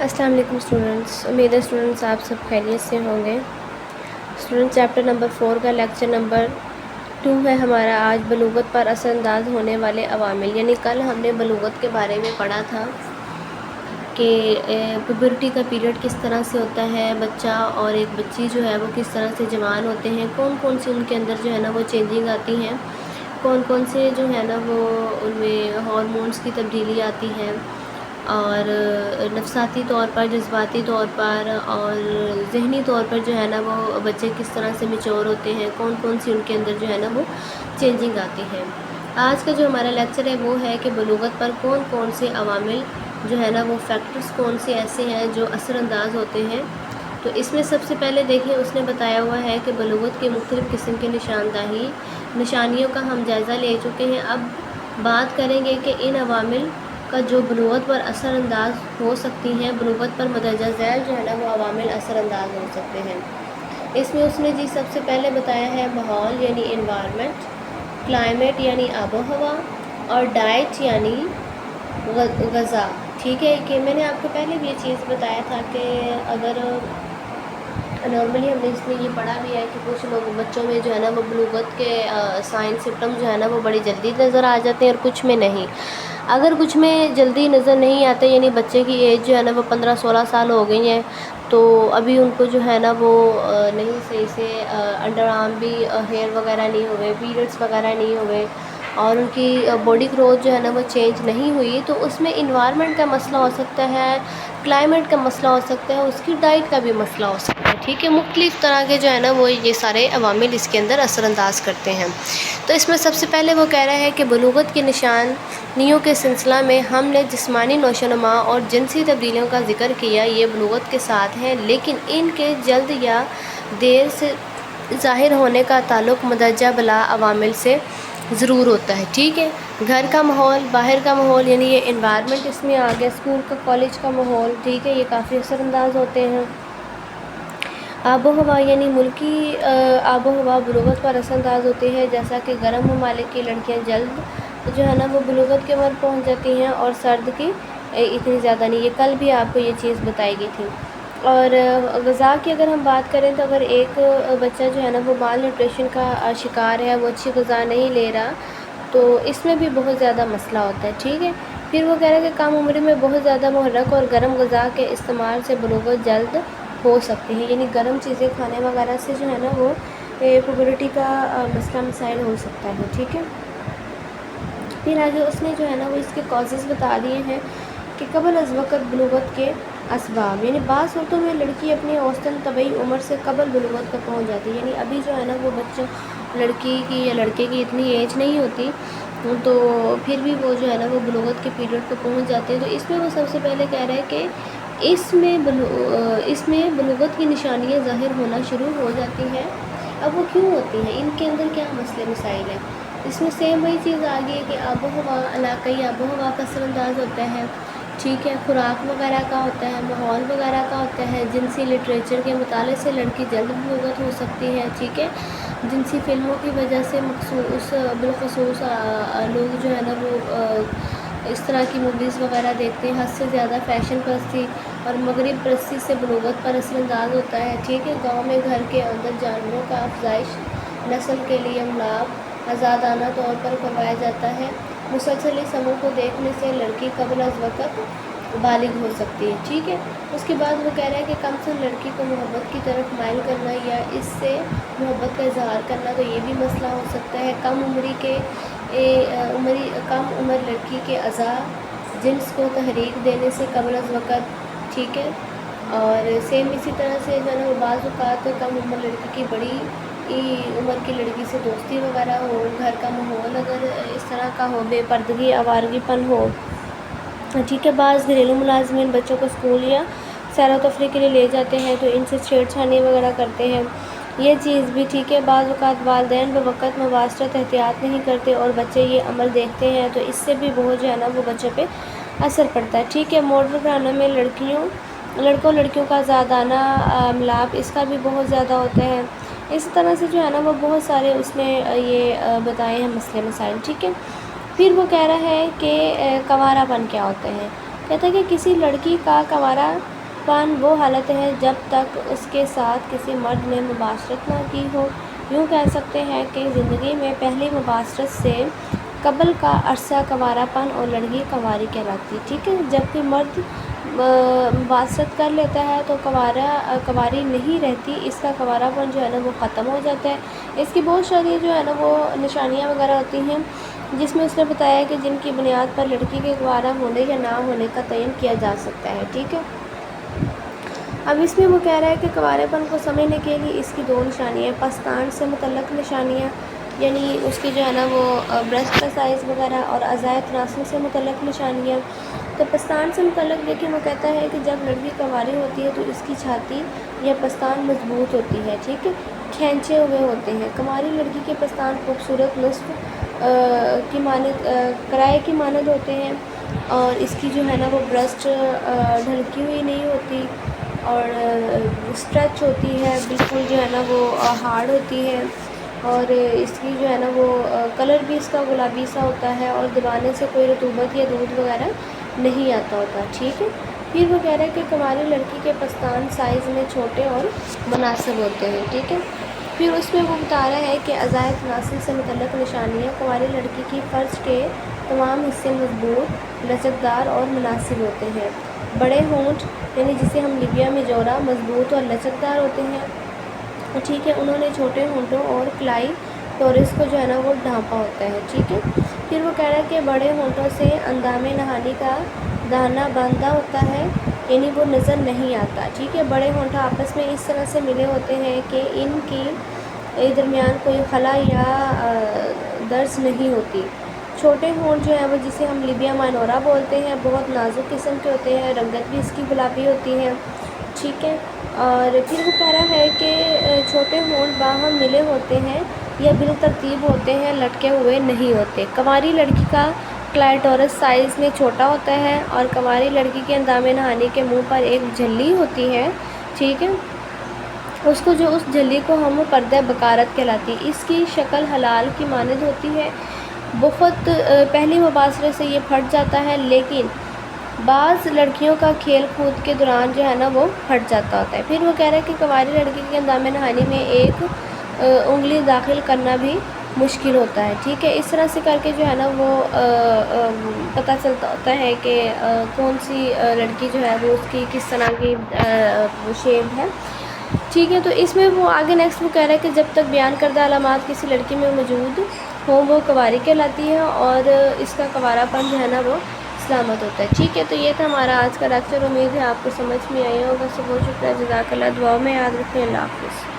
السلام علیکم اسٹوڈنٹس، امید ہے اسٹوڈنٹس آپ سب خیریت سے ہوں گے۔ اسٹوڈنٹ چیپٹر نمبر 4 کا لیکچر نمبر 2 ہے ہمارا آج بلوغت پر اثر انداز ہونے والے عوامل، یعنی کل ہم نے بلوغت کے بارے میں پڑھا تھا کہ پیوبرٹی کا پیریڈ کس طرح سے ہوتا ہے، بچہ اور ایک بچی جو ہے وہ کس طرح سے جوان ہوتے ہیں، کون کون سی ان کے اندر جو ہے نا وہ چینجنگ آتی ہیں، کون کون سے جو ہے نا وہ ان میں ہارمونس کی تبدیلی آتی ہے، اور نفسیاتی طور پر، جذباتی طور پر اور ذہنی طور پر جو ہے نا وہ بچے کس طرح سے میچور ہوتے ہیں، کون کون سی ان کے اندر جو ہے نا وہ چینجنگ آتی ہے۔ آج کا جو ہمارا لیکچر ہے وہ ہے کہ بلوغت پر کون کون سے عوامل جو ہے نا وہ فیکٹرز کون سے ایسے ہیں جو اثر انداز ہوتے ہیں۔ تو اس میں سب سے پہلے دیکھیں اس نے بتایا ہوا ہے کہ بلوغت کے مختلف قسم کے نشانیوں کا ہم جائزہ لے چکے ہیں۔ اب بات کریں گے کہ ان عوامل کا جو بلوغت پر اثر انداز ہو سکتی ہیں، بلوغت پر مدرجہ ذیل جو ہے نا وہ عوامل اثر انداز ہو سکتے ہیں۔ اس میں اس نے سب سے پہلے بتایا ہے ماحول یعنی انوائرمنٹ، کلائمیٹ یعنی آب و ہوا، اور ڈائٹ یعنی غذا۔ ٹھیک ہے کہ میں نے آپ کو پہلے بھی یہ چیز بتایا تھا کہ اگر نارملی ہم نے اس میں یہ پڑھا بھی ہے کہ کچھ لوگ بچوں میں جو ہے نا وہ بلوغت کے سائن سمٹم جو ہے نا وہ بڑی جلدی نظر آ جاتے ہیں اور کچھ میں نہیں۔ اگر کچھ میں جلدی نظر نہیں آتے، یعنی بچے کی ایج جو ہے نا وہ 15-16 سال ہو گئی ہیں، تو ابھی ان کو جو ہے نا وہ نہیں صحیح سے انڈر آرم بھی ہیئر وغیرہ نہیں ہوئے، پیریڈس وغیرہ نہیں ہوئے، اور ان کی باڈی گروتھ جو ہے نا وہ چینج نہیں ہوئی، تو اس میں انوائرمنٹ کا مسئلہ ہو سکتا ہے، کلائمیٹ کا مسئلہ ہو سکتا ہے، اس کی ڈائٹ کا بھی مسئلہ ہو سکتا ہے۔ ٹھیک ہے، مختلف طرح کے جو ہے نا وہ یہ سارے عوامل اس کے اندر اثر انداز کرتے ہیں۔ تو اس میں سب سے پہلے وہ کہہ رہا ہے کہ بلوغت کی نشانیوں کے سلسلہ میں ہم نے جسمانی نشو و نما اور جنسی تبدیلیوں کا ذکر کیا، یہ بلوغت کے ساتھ ہیں، لیکن ان کے جلد یا دیر سے ظاہر ہونے کا تعلق مندرجہ بالا عوامل سے ضرور ہوتا ہے۔ ٹھیک ہے، گھر کا ماحول، باہر کا ماحول، یعنی یہ انوائرمنٹ اس میں آ گیا، اسکول کا، کالج کا ماحول، ٹھیک ہے، یہ کافی اثر انداز ہوتے ہیں۔ آب و ہوا یعنی ملکی آب و ہوا بلوغت پر اثر انداز ہوتی ہے، جیسا کہ گرم ممالک کی لڑکیاں جلد جو ہے نا وہ بلوغت کے عمر پہنچ جاتی ہیں اور سرد کی اتنی زیادہ نہیں۔ یہ کل بھی آپ کو یہ چیز بتائی گئی تھی۔ اور غذا کی اگر ہم بات کریں تو اگر ایک بچہ جو ہے نا وہ مال نیوٹریشن کا شکار ہے، وہ اچھی غذا نہیں لے رہا، تو اس میں بھی بہت زیادہ مسئلہ ہوتا ہے۔ ٹھیک ہے، پھر وہ کہہ رہا ہے کہ کم عمری میں بہت زیادہ محرک اور گرم غذا کے استعمال سے بلوغت جلد ہو سکتی ہے، یعنی گرم چیزیں کھانے وغیرہ سے جو ہے نا وہ پیوبرٹی کا مسئلہ مسائل ہو سکتا ہے۔ ٹھیک ہے، پھر آگے اس نے جو ہے نا وہ اس کے کازز بتا دیے ہیں کہ قبل از وقت بلوغت کے اسباب، یعنی بعض صورتوں میں لڑکی اپنی اوسطاً طبعی عمر سے قبل بلوغت تک پہنچ جاتی ہے، یعنی ابھی جو ہے نا وہ بچہ، لڑکی کی یا لڑکے کی اتنی ایج نہیں ہوتی، تو پھر بھی وہ جو ہے نا وہ بلوغت کے پیریڈ کو پہنچ جاتے ہیں۔ تو اس میں وہ سب سے پہلے کہہ رہا ہے کہ اس میں بلوغت کی نشانیاں ظاہر ہونا شروع ہو جاتی ہیں۔ اب وہ کیوں ہوتی ہیں، ان کے اندر کیا مسئلے مسائل ہیں؟ اس میں سیم وہی چیز آ گئی ہے کہ آب و ہوا، علاقائی آب و ہوا کا اثر انداز ہوتا ہے، ٹھیک ہے، خوراک وغیرہ کا ہوتا ہے، ماحول وغیرہ کا ہوتا ہے، جنسی لٹریچر کے مطالعے سے لڑکی جلد بلوغت ہو سکتی ہے، ٹھیک ہے، جنسی فلموں کی وجہ سے بالخصوص لوگ جو ہے نا وہ اس طرح کی موویز وغیرہ دیکھتے ہیں، حد سے زیادہ فیشن پرستی اور مغرب پرستی سے بلوغت پر اثر انداز ہوتا ہے۔ ٹھیک ہے، گاؤں میں گھر کے اندر جانوروں کا افزائش نسل کے لیے املاک آزادانہ طور پر کروایا جاتا ہے۔ مسلسل اس عمل کو دیکھنے سے لڑکی قبل از وقت بالغ ہو سکتی ہے۔ ٹھیک ہے، اس کے بعد وہ کہہ رہا ہے کہ کم سن لڑکی کو محبت کی طرف مائل کرنا یا اس سے محبت کا اظہار کرنا، تو یہ بھی مسئلہ ہو سکتا ہے۔ کم عمر لڑکی کے اعضاء جنس کو تحریک دینے سے قبل از وقت، ٹھیک ہے، اور سیم اسی طرح سے جو ہے نا بعض اوقات کم عمر لڑکی کی بڑی عمر کی لڑکی سے دوستی وغیرہ ہو، گھر کا ماحول اگر اس طرح کا ہو، بے پردگی، آوارگی پن ہو، ٹھیک ہے، بعض گھریلو ملازمین بچوں کو اسکول یا سیر و تفریح کے لیے لے جاتے ہیں تو ان سے چھیڑ چھانی وغیرہ کرتے ہیں، یہ چیز بھی ٹھیک ہے۔ بعض اوقات والدین بوقت مباشرت احتیاط نہیں کرتے اور بچے یہ عمل دیکھتے ہیں، تو اس سے بھی بہت جو ہے نا وہ بچوں پہ اثر پڑتا ہے۔ ٹھیک ہے، ماڈرن گھرانوں میں لڑکوں لڑکیوں کا آزادانہ ملاپ اس کا بھی بہت زیادہ ہوتا ہے۔ اس طرح سے جو ہے نا وہ بہت سارے اس نے یہ بتائے ہیں مسئلے مسائل۔ ٹھیک ہے، پھر وہ کہہ رہا ہے کہ کنوارا پن کیا ہوتا ہے۔ کہتا ہے کہ کسی لڑکی کا کنوارا پن وہ حالت ہے جب تک اس کے ساتھ کسی مرد نے مباشرت نہ کی ہو۔ یوں کہہ سکتے ہیں کہ زندگی میں پہلی مباشرت سے قبل کا عرصہ کنوارا پن اور لڑکی کنواری کہلاتی، ٹھیک ہے۔ جب کوئی مرد مباشرت کر لیتا ہے تو کنواری نہیں رہتی، اس کا کنوارا پن جو ہے نا وہ ختم ہو جاتا ہے۔ اس کی بہت ساری جو ہے نا وہ نشانیاں وغیرہ ہوتی ہیں، جس میں اس نے بتایا کہ جن کی بنیاد پر لڑکی کے کنوارا ہونے یا نہ ہونے کا تعین کیا جا سکتا ہے، ٹھیک ہے۔ اب اس میں وہ کہہ رہا ہے کہ کنوارے پن کو سمجھنے کے لیے اس کی دو نشانیاں، پستان سے متعلق نشانیاں، یعنی اس کی جو ہے نا وہ بریسٹ کا سائز وغیرہ، اور اعضائے تناسل سے متعلق نشانیاں۔ تو پستان سے متعلق دیکھیں، وہ کہتا ہے کہ جب لڑکی کنواری ہوتی ہے تو اس کی چھاتی یا پستان مضبوط ہوتی ہے، ٹھیک ہے، کھینچے ہوئے ہوتے ہیں۔ کنواری لڑکی کے پستان خوبصورت نصف کی مانند کرائے کی مانند ہوتے ہیں، اور اس کی جو ہے نا وہ برسٹ ڈھلکی ہوئی نہیں ہوتی اور اسٹریچ ہوتی ہے، بالکل جو ہے نا وہ ہارڈ ہوتی ہے، اور اس کی جو ہے نا وہ کلر بھی اس کا گلابی سا ہوتا ہے، اور دبانے سے کوئی رطوبت یا دودھ وغیرہ نہیں آتا ہوتا، ٹھیک ہے۔ پھر وہ کہہ رہے ہیں کہ کنواری لڑکی کے پستان سائز میں چھوٹے اور مناسب ہوتے ہیں، ٹھیک ہے۔ پھر اس میں وہ بتا رہا ہے کہ اعضائے تناسل سے متعلق نشانیاں، کنواری لڑکی کی فرج کے تمام حصے مضبوط، لچکدار اور مناسب ہوتے ہیں۔ بڑے ہونٹ، یعنی جسے ہم لیبیا میجورا، مضبوط اور لچکدار ہوتے ہیں، ٹھیک ہے۔ انہوں نے چھوٹے ہونٹوں اور کلائی ٹورس کو جو ہے نا وہ ڈھانپا ہوتا ہے، ٹھیک ہے۔ پھر وہ کہہ رہا ہے کہ بڑے ہونٹوں سے اندام نہانی کا دہانہ باندھا ہوتا ہے، یعنی وہ نظر نہیں آتا، ٹھیک ہے۔ بڑے ہونٹ آپس میں اس طرح سے ملے ہوتے ہیں کہ ان کی درمیان کوئی خلا یا درز نہیں ہوتی۔ چھوٹے ہونٹ جو ہے وہ جسے ہم لیبیا مائنورا بولتے ہیں، بہت نازک قسم کے ہوتے ہیں، رنگت بھی اس کی گلابی ہوتی ہے، ٹھیک ہے۔ اور پھر وہ کہہ رہا ہے کہ چھوٹے ہونٹ باہم ملے ہوتے ہیں یا بالترتیب ہوتے ہیں، لٹکے ہوئے نہیں ہوتے۔ کنواری لڑکی کا کلائٹورس سائز میں چھوٹا ہوتا ہے، اور کنواری لڑکی کے اندام نہانی کے منہ پر ایک جھلی ہوتی ہے، ٹھیک ہے، اس جھلی کو ہم پردہ بکارت کہلاتی۔ اس کی شکل حلال کی مانند ہوتی ہے، بہت پہلی مباشرت سے یہ پھٹ جاتا ہے، لیکن بعض لڑکیوں کا کھیل کود کے دوران جو ہے نا وہ پھٹ جاتا ہوتا ہے۔ پھر وہ کہہ رہا ہے کہ کنواری لڑکی کے اندام نہانی میں ایک انگلی داخل کرنا بھی مشکل ہوتا ہے، ٹھیک ہے۔ اس طرح سے کر کے جو ہے نا وہ پتہ چلتا ہوتا ہے کہ کون سی لڑکی جو ہے وہ اس کی کس طرح کی شیپ ہے، ٹھیک ہے۔ تو اس میں وہ آگے نیکسٹ وہ کہہ رہا ہے کہ جب تک بیان کردہ علامات کسی لڑکی میں موجود ہوں وہ کنواری کہلاتی ہے، اور اس کا کنوارا پن جو ہے نا وہ سلامت ہوتا ہے، ٹھیک ہے۔ تو یہ تھا ہمارا آج کا لیکچر، امید ہے آپ کو سمجھ میں آیا ہوگا۔ بہت شکریہ، جزاک اللہ، دعاؤں میں یاد رکھیں، اللہ حافظ۔